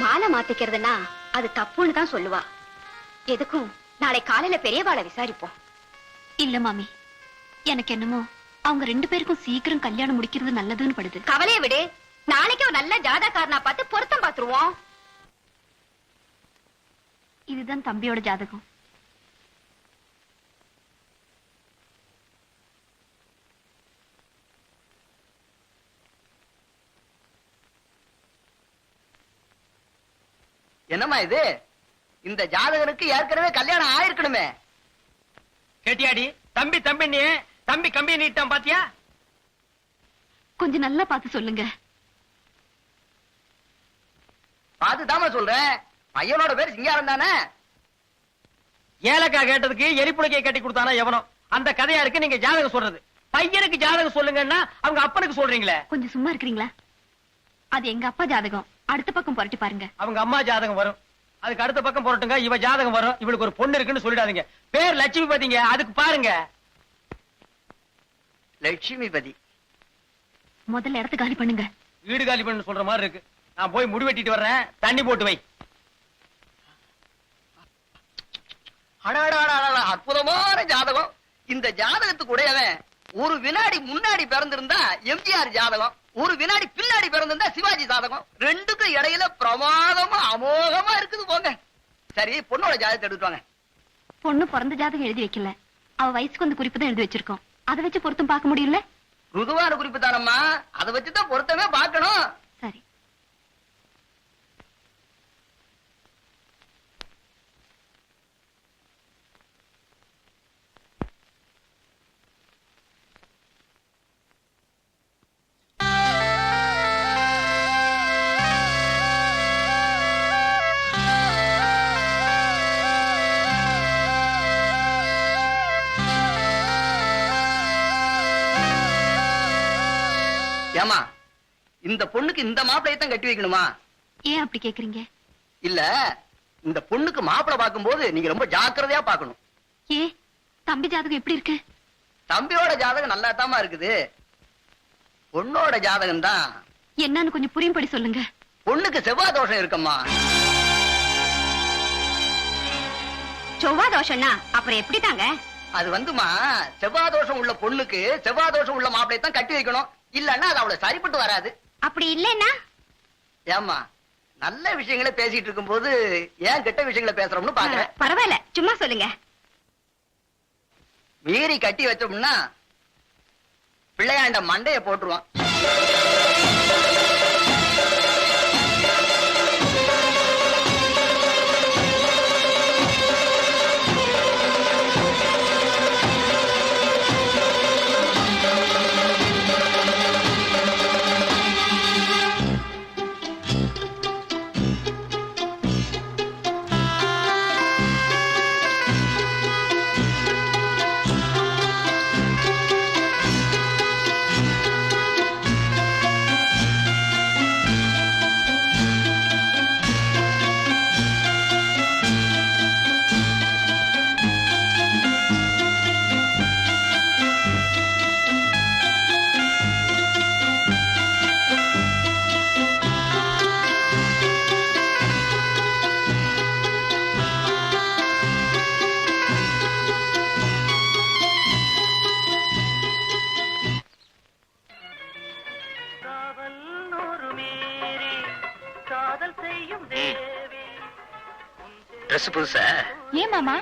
மாலை மாத்திக்கிறதுனா அது தப்புன்னு தான் சொல்லுவா. எதுக்கும் நாளை காலையில பெரியவாளை விசாரிப்போம். இல்ல மாமி, எனக்கு என்னமோ அவங்க 2 பேருக்கும் சீக்கிரம் கல்யாணம் முடிக்கிறது நல்லதுன்னு படுது. கவலைய விடு, நாளைக்கு ஒரு நல்ல ஜாதகாரனா பார்த்து பொருத்தம் பாத்துருவோம். இதுதான் தம்பியோட ஜாதகம். என்னம்மா இது? இந்த ஜாதகனுக்கு ஏற்கனவே கல்யாணம் ஆயிருக்கணுமே. கேட்டியாடி? தம்பி தம்பி நீ தம்பி கம்பி நீட்டான் பாத்தியா? கொஞ்சம் நல்லா பார்த்து சொல்லுங்க. பார்த்துதாமா சொல்றேன். பையனோட பேர் சிங்காரம் தானே? ஏலக்கா கேட்டதுக்கு எரிப்புலக்கையை கட்டி கொடுத்தானா எவனோ? அந்த கதையா இருக்கு நீங்க ஜாதகம் சொல்றது. பையனுக்கு ஜாதகம் சொல்லுங்கன்னா அவங்க அப்பனுக்கு சொல்றீங்களே. கொஞ்சம் சும்மா இருக்கிறீங்களா? அது எங்க அப்பா ஜாதகம். அடுத்த பக்கம் புரட்டி பாருங்க. அவங்க அம்மா ஜாதகம் வரும், அதுக்கு அடுத்த பக்கம் போறட்டுங்க. இவ ஜாதகம் வரும். இவளுக்கு ஒரு பொண்ணு இருக்குன்னு சொல்லிடாதீங்க. பேர் லட்சுமிபதிங்க, அதுக்கு பாருங்க. லட்சுமிபதி. முதல்ல இடத்த காலி பண்ணுங்க. வீடு காலி பண்ணு சொல்ற மாதிரி இருக்கு. நான் போய் முடி வெட்டிட்டு வர்றேன். தண்ணி போட்டு வை. அற்புதமான ஜாதகம். இந்த ஜாதகத்துக்கு உடையவன் ஒரு வினாடி முன்னாடி பிறந்திருந்தா எம்ஜிஆர் ஜாதகம், ஒரு வினாடி பின்னாடி பிறந்திருந்தா சிவாஜி ஜாதகம். ரெண்டுக்கும் இடையில பிரமாதமா அமோகமா இருக்குது. போங்க. சரி, பொண்ணோட ஜாதகத்தை எடுத்துவாங்க. பொண்ணு பிறந்த ஜாதகம் எழுதி வைக்கல, அவ வயசுக்கு வந்து குறிப்பு தான் எழுதி வச்சிருக்கோம். அதை வச்சு பொருத்தம் பார்க்க முடியல. ருதுவான குறிப்பு தானம்மா, அதை வச்சுதான் பொருத்தமே பார்க்கணும். சரி. ஏமா, இந்த பொண்ணுக்கு இந்த மாப்பிளையை தான் கட்டி வைக்கணுமா? ஏன் அப்படி கேக்குறீங்க? இல்ல, இந்த பொண்ணுக்கு மாப்பிளை பார்க்கும் போது நீங்க ரொம்ப ஜாக்கிரதையா பார்க்கணும். ஏ, தம்பி ஜாதகம் எப்படி இருக்கு? தம்பியோட ஜாதகம் நல்லா தாமா இருக்குது. பொண்ணோட ஜாதகம் தான் என்னன்னு கொஞ்சம் புரியும்படி சொல்லுங்க. பொண்ணுக்கு செவ்வாய் தோஷம் இருக்கம்மா. செவ்வாய் தோஷம்னா அப்புறம் எப்படி தாங்க? அது வந்துமா, செவ்வாய் தோஷம் உள்ள பொண்ணுக்கு செவ்வாய் தோஷம் உள்ள மாப்பிளையை தான் கட்டி வைக்கணும். இல்லன்னா அது அவ்வளவு சரிப்பட்டு வராது. அப்படி இல்லைன்னா? ஏமா, நல்ல விஷயங்களை பேசிட்டு இருக்கும் போது ஏன் கெட்ட விஷயங்களை பேசுறோம்னு பாக்குறேன். பரவாயில்ல, சும்மா சொல்லுங்க. மீறி கட்டி வச்சோம்னா பிள்ளையாண்ட மண்டைய போட்டுருவான். ட்ரெஸ் புதுசா? ஏன் மாமா?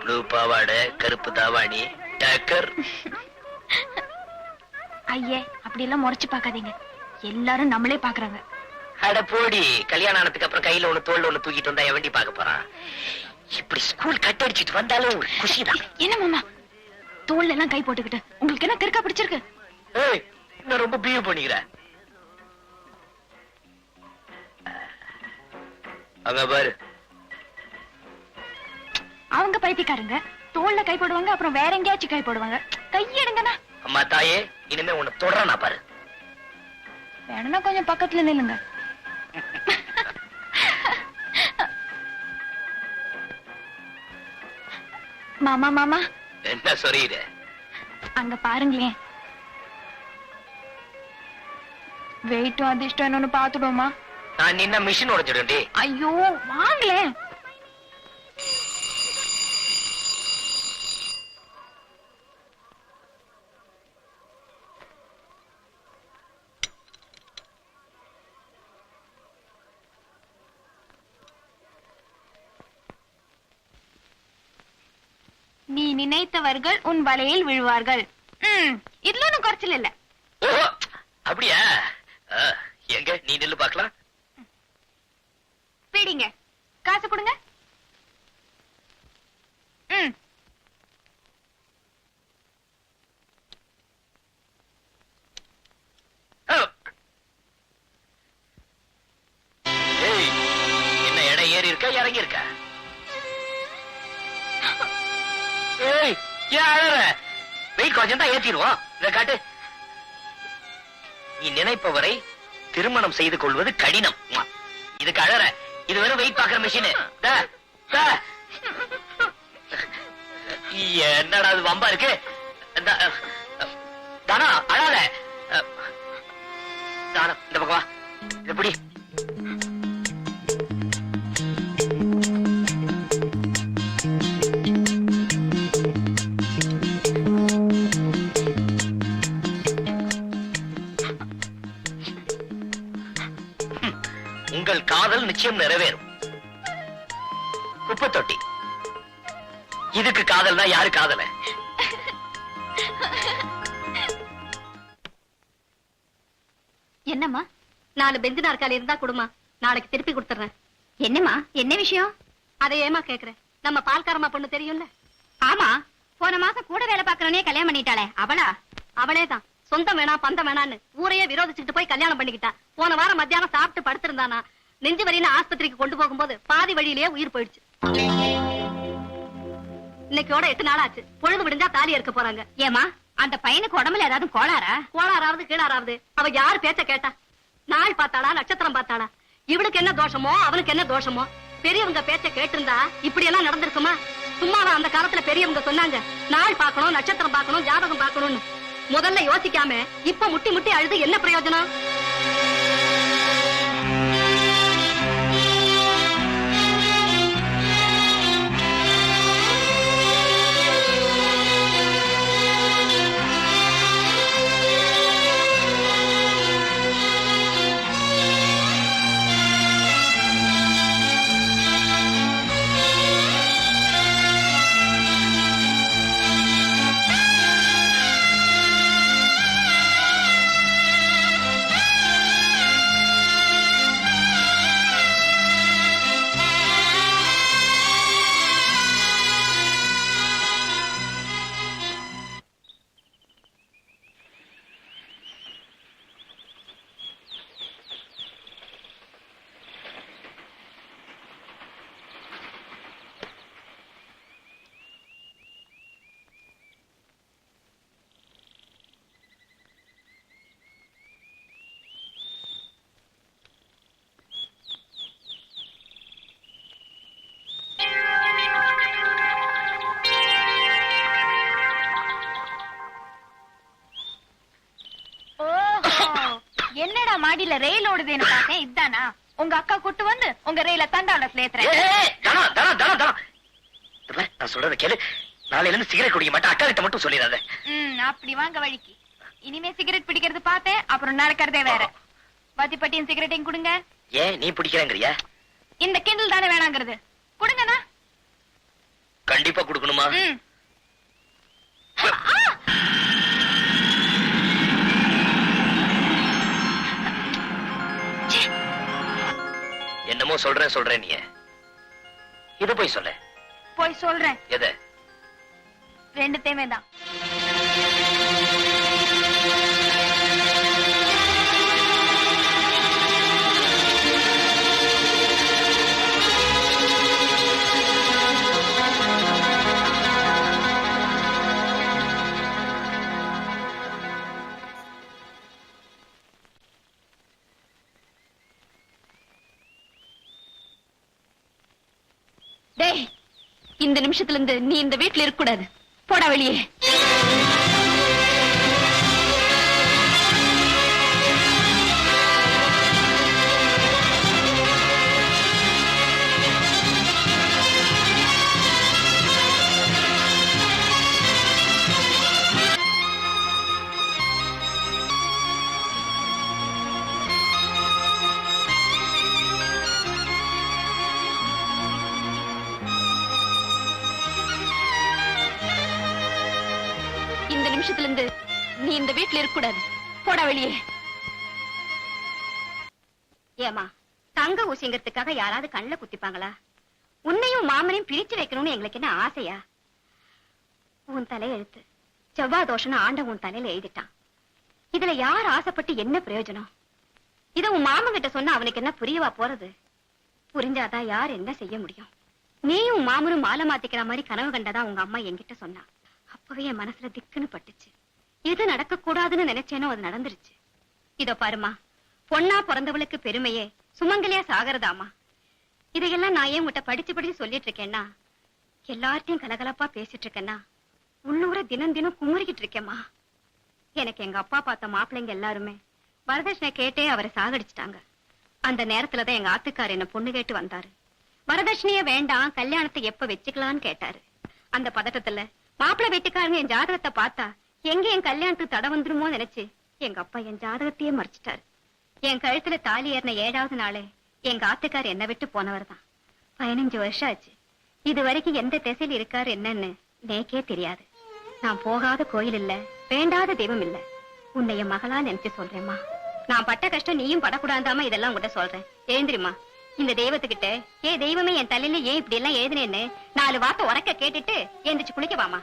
ப்ளூ பாவாடை, கருப்பு தாவாணி, டக்கர். ஐயே, அப்படி எல்லாம் முறைச்சு பாக்காதீங்க. எல்லாரும் நம்மளே பாக்குறாங்க. அட போடி, கல்யாணம் ஆனதுக்கு அப்புறம் கையில ஒண்ணு தோல்ல ஒண்ணு தூக்கிட்டு வந்தா எவண்டி பாக்க போறான்? இப்படி ஸ்கூல் கட் அடிச்சிட்டு வந்தாலும் ஒரு குஷிதான். என்ன மாமா, தோல்ல எல்லாம் கை போட்டுக்கிட்டு உங்களுக்கு என்ன கிறுக்கா பிடிச்சிருக்கு? ஏய், நான் ரொம்ப பிஹேவ் பண்ணிக்கிறேன். அங்க பாரு, அவங்க பைத்தியக்காரங்க. தோல்ல கை போடுவாங்க, அப்புறம் வேற எங்கேயாச்சும் கை போடுவாங்க. கையெடுங்கண்ணா. அம்மா தாயே, இனிமே உன்னை தொடறா பாரு. வேணும்னா கொஞ்சம் பக்கத்துல நில்லுங்க. மாமா மாமா, என்ன சொல்றீங்க? அங்க பாருங்களேன். வெயிட்டும் அதிர்ஷ்டம் என்னன்னு பாத்துடுவோமா? நான் நின்ன மிஷின் உடைச்சிடும்டி. ஐயோ வாங்களே. நீ நினைத்தவர்கள் உன் வலையில் விழுவார்கள். இதுல ஒன்னும் குறைச்சல் இல்ல. ஓஹோ, அப்படியா? எங்க நீ நில்லு பாக்கலாம். பிடிங்க, காசு கொடுங்க. ஏய், என்ன இடம் ஏறி இருக்கா இறங்கி இருக்கா? ஏய், ஏன் அழற? வெயிட் கொஞ்சம் தான் ஏத்திடுவோம். இத காட்டு. நீ நினைப்பவரை திருமணம் செய்து கொள்வது கடினம். இதுக்கு அழற. இது வெறும் வெயிட் பாக்குற மிஷின். என்னடா அது வம்பா இருக்கு? தானா அழாத. தானா இந்த பக்கம் வா. எப்படி உங்கள் காதல் நிச்சயம் நிறைவேறும். குப்பை தொட்டி. இதுக்கு காதல்னா யாரு காதல? என்னம்மா? 4 பெஞ்சு நாற்காலி இருந்தா கொடுமா, நாளைக்கு திருப்பி கொடுத்துறேன். என்னம்மா, என்ன விஷயம்? அதை ஏமா கேக்குற? நம்ம பால்காரமா பொண்ணு தெரியும்ல? ஆமா, போன மாசம் கூட வேலை பாக்குறனே கல்யாணம் பண்ணிட்டாளே அவளா? அவளேதான். சொந்தம் வேணா பந்தம் வேணான்னு ஊரையே விரோதிச்சுட்டு போய் கல்யாணம் பண்ணிக்கிட்டா. போன வாரம் மத்தியானம் சாப்பிட்டு படுத்திருந்தானா, நெஞ்சு வலின்னு ஆஸ்பத்திரிக்கு கொண்டு போகும்போது பாதி வழியிலேயே உயிர் போயிடுச்சு. இன்னைக்கோட 8 நாள் ஆச்சு. பொழுது விடிஞ்சா தாலி இருக்க போறாங்க. ஏமா, அந்த பையனுக்கு உடம்புல ஏதாவது கோளாரா? கோளாறாவது கீழாராவது அவ யார் பேச்ச கேட்டா? நாள் பார்த்தாளா, நட்சத்திரம் பார்த்தாளா? இவளுக்கு என்ன தோஷமோ அவனுக்கு என்ன தோஷமோ? பெரியவங்க பேச்ச கேட்டிருந்தா இப்படி எல்லாம் நடந்திருக்குமா? சும்மாவா அந்த காலத்துல பெரியவங்க சொன்னாங்க நாள் பார்க்கணும், நட்சத்திரம் பார்க்கணும், ஜாதகம் பார்க்கணும்னு? முதல்ல யோசிக்காம இப்ப முட்டி முட்டி அழுது என்ன பிரயோஜனம்? என்னடா மாடியில ரயில் ஓடுதுன்னு பார்த்தேன். இதானா உங்க அக்கா கூட்டு வந்து உங்க ரயில தண்டாவளத்துல ஏத்துறேன். நான் சொல்றத கேளு. நாளையில இருந்து சிகரெட் குடிக்க மாட்டேன். அக்கா கிட்ட மட்டும் சொல்லிடாத. அப்படி வாங்க வழிக்கு. இனிமே சிகரெட் பிடிக்கிறது பார்த்தேன், அப்புறம் நடக்கிறதே வேற. வத்திப்பட்டியும் சிகரெட்டையும் கொடுங்க. ஏன் நீ பிடிக்கிறேங்கறியா? இந்த கிண்டல் தானே வேணாங்கிறது. கொடுங்கண்ணா. கண்டிப்பா கொடுக்கணுமா? என்னமோ சொல்றேன் நீ. இது போய் சொல்ல. போய் சொல்றேன். எது? ரெண்டுத்தையுமே தான். டேய், இந்த நிமிஷத்துல இருந்து நீ இந்த வீட்டுல இருக்க கூடாது. போடா வெளியே. இந்த வீட்டுல இருக்க கூடாது. போடா வெளியே. ஏமா தங்க ஊசிங்கிறதுக்காக யாராவது கண்ணுல குத்திப்பாங்களா? உன்னையும் மாமனையும் பிரிச்சு வைக்கணும்னு எங்களுக்கு என்ன ஆசையா? உன் தலையெழுத்து செவ்வாய் தோஷம்னு ஆண்ட உன் தலையில எழுதிட்டான். இதுல யார் ஆசைப்பட்டு என்ன பிரயோஜனம்? இத உன் மாமன் கிட்ட சொன்னா அவனுக்கு என்ன புரியவா போறது? புரிஞ்சாதான் யார் என்ன செய்ய முடியும்? நீயும் உன் மாமனும் மாலை மாத்திக்கிற மாதிரி கனவு கண்டதா உங்க அம்மா என்கிட்ட சொன்னா. அப்பவே என் மனசுல திக்குன்னு பட்டுச்சு. எது நடக்க கூடாதுன்னு நினைச்சேனோ அது நடந்துருச்சு. இதோ பாருமா, பொண்ணா பிறந்தவளுக்கு பெருமையே சுமங்கலியா சாகரதாமா. இதையெல்லாம் நான் ஏன் உன்கிட்ட படிச்சு சொல்லிட்டு இருக்கேன்னா, எல்லார்ட்டையும் கலகலப்பா பேசிட்டு இருக்கேன்னா உள்ளூர தினம் தினம் குமுறிக்கிட்டு இருக்கேம்மா. எனக்கு எங்க அப்பா பார்த்த மாப்பிள்ளைங்க எல்லாருமே வரதட்சணை கேட்டே அவரை சாகடிச்சிட்டாங்க. அந்த நேரத்துலதான் எங்க ஆத்துக்கார் என்ன பொண்ணு கேட்டு வந்தாரு. வரதட்சணையே வேண்டாம், கல்யாணத்தை எப்ப வச்சுக்கலான்னு கேட்டாரு. அந்த பதட்டத்துல மாப்பிள்ளை வீட்டுக்காரங்க என் ஜாதகத்தை பார்த்தா எங்க என் கல்யாணத்துக்கு தடை வந்துருமோ நினைச்சு எங்க அப்பா என் ஜாதகத்தையே மறைச்சிட்டாரு. என் கழுத்துல தாலி ஏறின 7வது நாளே எங்க ஆத்துக்கார் என்ன விட்டு போனவர் தான். 15 வருஷம் ஆச்சு. இது வரைக்கும் எந்த திசையில் இருக்காரு என்னன்னு நேக்கே தெரியாது. நான் போகாத கோயில் இல்ல, வேண்டாத தெய்வம் இல்ல. உன்னை என் மகளா நினைச்சு சொல்றேம்மா. நான் பட்ட கஷ்டம் நீயும் படக்கூடாதாமா இதெல்லாம் உங்ககிட்ட சொல்றேன். எழுந்திரிமா. இந்த தெய்வத்துக்கிட்ட தெய்வமே என் தலையில ஏன் இப்படி எல்லாம் எழுதுனேன்னு 4 வார்த்தை உறக்க கேட்டுட்டு எந்திரிச்சு குளிக்கவாமா.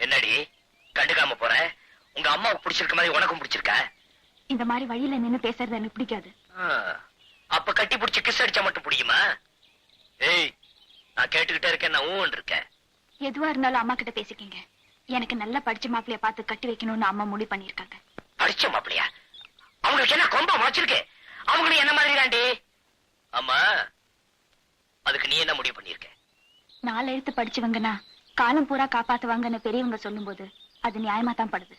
என்னடி கண்டுக்காம போற? உங்க அம்மாவுக்கு பிடிச்சிருக்க மாதிரி உனக்கும் பிடிச்சிருக்கா? இந்த மாதிரி வழியில நின்னு பேசுறது எனக்கு பிடிக்காது. அப்ப கட்டி பிடிச்சி கிஸ் அடிச்சா மட்டும் பிடிக்குமா? ஏய், நான் கேட்டுக்கிட்டே இருக்கேன், நான் ஊன் இருக்கேன். எதுவா இருந்தாலும் அம்மா கிட்ட பேசிக்கங்க. எனக்கு நல்லா படிச்ச மாப்பிளைய பார்த்து கட்டி வைக்கணும்னு அம்மா முடிவு பண்ணிருக்காங்க. படிச்ச மாப்பிளையா? அவங்களுக்கு என்ன கொம்பா முளைச்சிருக்கு? அவங்களும் என்ன மாதிரி தாண்டி. அம்மா, அதுக்கு நீ என்ன முடிவு பண்ணிருக்க? 4 எழுத்து படிச்சவங்கன்னா காலம் பூரா காப்பாத்துவாங்கன்னு பெரியவங்க சொல்லும் போது அது நியாயமா தான் படுது.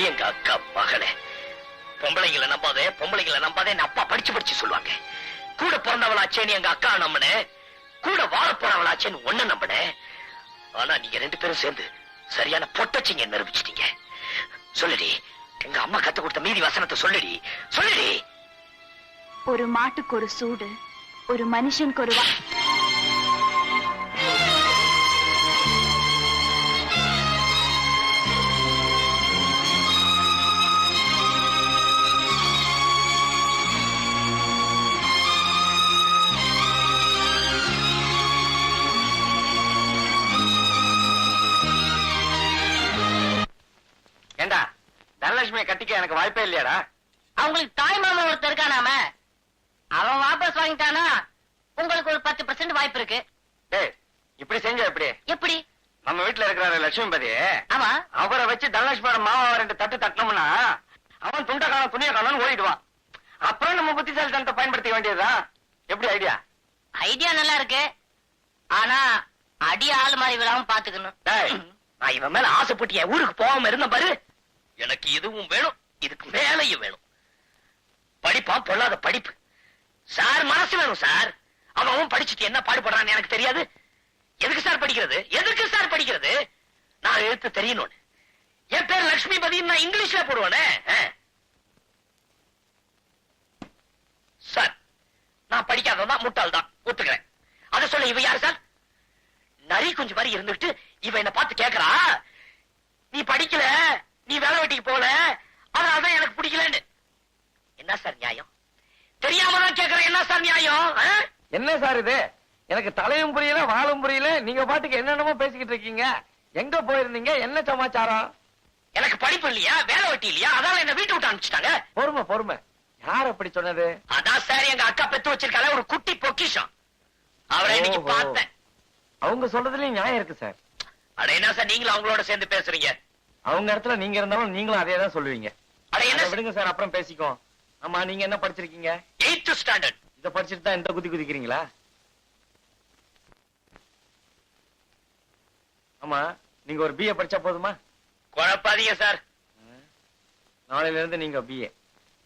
எங்க அக்கா மகளே, பொம்பளைங்களை நம்பாதே அப்பா படிச்சு சொல்லுவாங்க. கூட பிறந்தவளாச்சேன்னு எங்க அக்கா நம்பின, கூட வாழ போறவளாச்சேன்னு ஒண்ணு நம்பின. ஆனா நீங்க 2 பேரும் சேர்ந்து சரியான பொட்டச்சிங்க நிரூபிச்சிட்டீங்க. சொல்லுடி, எங்க அம்மா கத்து கொடுத்த மீதி வசனத்தை சொல்லுடி. ஒரு மாட்டுக்கு ஒரு சூடு, ஒரு மனுஷனுக்கு ஒரு ஏண்டா, தனலட்சுமியை கட்டிக்க எனக்கு வாய்ப்பே இல்லையாடா? அவங்களுக்கு தாய் மாமன் ஒருத்தர் இருக்கானாம, அவன் வாபஸ் வாங்கிட்டானா உங்களுக்கு ஒரு 10% வாய்ப்பு இருக்கு. டேய், இப்படி செஞ்ச எப்படி? நம்ம வீட்டுல இருக்கிற லட்சுமிபதி, ஆமா, அவரை வச்சு தனலட்சுமியோட மாமா 2 தட்டு தட்டணும்னா அவன் துண்ட காலம் துணிய காலம் ஓடிடுவான். அப்புறம் நம்ம புத்திசாலித்தனத்தை பயன்படுத்திக்க வேண்டியதுதான். எப்படி ஐடியா? ஐடியா நல்லா இருக்கு. ஆனா அடி ஆளு மாதிரி விழாம பாத்துக்கணும். நான் இவன் மேல ஆசைப்பட்டு என் ஊருக்கு போகாம இருந்த பாரு. எனக்கு இதுவும் வேணும், இதுக்கு மேலையும் வேணும். படிப்பான், பொல்லாத படிப்பு. சார் மனசு வேணும் சார். அவன் படிச்சுட்டு என்ன பாடுபடுறான்னு எனக்கு தெரியாது. எதுக்கு சார் படிக்கிறது? நான் எழுத்து தெரியணும்னு. என் பேர் லட்சுமிபதி, நான் இங்கிலீஷ்ல போடுவானே. சார், நான் படிக்காததான் முட்டாள் தான் ஒத்துக்கிறேன். அதை சொல்ல இவ யாரு சார்? நரி கொஞ்சம் மாதிரி இருந்துட்டு இவ என்ன பார்த்து கேக்குறா, நீ படிக்கல, நீ வேலை வெட்டிக்கு போல, அதனாலதான் எனக்கு பிடிக்கலன்னு. என்ன சார் நியாயம்? தெரியாம தான் கேக்குறேன். என்ன சார் நியாயம்? என்ன சார் இது? எனக்கு தலையும் புரியல, வாழும் புரியல. நீங்க பாட்டுக்கு என்னென்னமோ பேசிக்கிட்டு இருக்கீங்க. எங்க போயிருந்தீங்க? என்ன சமாச்சாரம்? எனக்கு படிப்பு இல்லையா, வேலை வெட்டி இல்லையா, அதான் என்ன வீட்டு விட்டு அனுப்பிச்சிட்டாங்க. பொறுமை பொறுமை. யார் அப்படி சொன்னது? அதான் சார் எங்க அக்கா பெத்து வச்சிருக்கால ஒரு குட்டி பொக்கிஷம், அவரை இன்னைக்கு ஓஹோ. பார்த்தேன். அவங்க சொல்றதுலயும் நியாயம் இருக்கு சார். அட என்ன சார் நீங்களும் அவங்களோட சேர்ந்து பேசுறீங்க? அவங்க இடத்துல நீங்க இருந்தாலும் நீங்களும் அதே தான் சொல்லுவீங்க. அட என்ன அதை விடுங்க சார், அப்புறம் பேசிக்கோ. ஆமா, நீங்க என்ன படிச்சிருக்கீங்க? 8th standard. இத படிச்சுட்டு தான் இந்த குதி குதிக்கிறீங்களா? ஆமா, நீங்க ஒரு பிஏ படிச்சா போதுமா? குழப்பாதீங்க சார். நாளையில இருந்து நீங்க பிஏ.